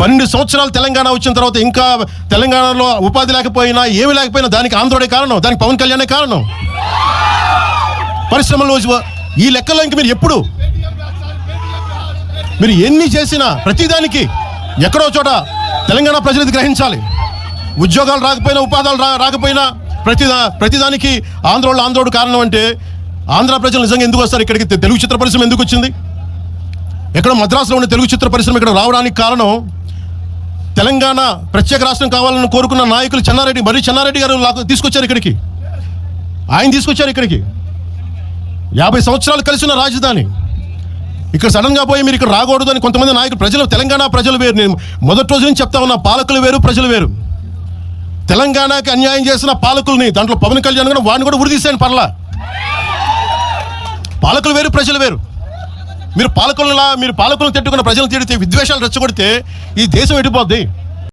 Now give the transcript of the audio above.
12 సంవత్సరాలు తెలంగాణ వచ్చిన తర్వాత ఇంకా తెలంగాణలో ఉపాధి లేకపోయినా ఏమి లేకపోయినా దానికి ఆంధ్రుడే కారణం, దానికి పవన్ కళ్యాణే కారణం. పరిశ్రమలు ఈ లెక్కల్లో ఇంక మీరు ఎన్ని చేసినా ప్రతిదానికి ఎక్కడో చోట తెలంగాణ ప్రజలు ఇది గ్రహించాలి. ఉద్యోగాలు రాకపోయినా, ఉపాధాలు రాకపోయినా ప్రతిదానికి ఆంధ్రోడు కారణం అంటే ఆంధ్ర ప్రజలు నిజంగా ఎందుకు వస్తారు ఇక్కడికి? తెలుగు చిత్ర పరిశ్రమ ఎందుకు వచ్చింది? ఎక్కడో మద్రాసులో ఉండే తెలుగు చిత్ర పరిశ్రమ ఇక్కడ రావడానికి కారణం తెలంగాణ ప్రత్యేక రాష్ట్రం కావాలని కోరుకున్న నాయకులు చెన్నారెడ్డి గారు తీసుకొచ్చారు ఇక్కడికి. ఆయన తీసుకొచ్చారు ఇక్కడికి. 50 సంవత్సరాలు కలిసిన రాజధాని ఇక్కడ సడన్గా పోయి మీరు ఇక్కడ రాకూడదు అని కొంతమంది నాయకులు, తెలంగాణ ప్రజలు వేరు. నేను మొదటి రోజు నుంచి చెప్తా ఉన్నా, పాలకులు వేరు, ప్రజలు వేరు. తెలంగాణకి అన్యాయం చేసిన పాలకుల్ని, దాంట్లో పవన్ కళ్యాణ్ కూడా వాడిని కూడా ఉరిదీశాను పర్లా. పాలకులు వేరు, ప్రజలు వేరు. మీరు పాలకులను తిట్టుకున్న ప్రజలను తిడితే, విద్వేషాలు రెచ్చగొడితే ఈ దేశం ఎడిపోద్ది.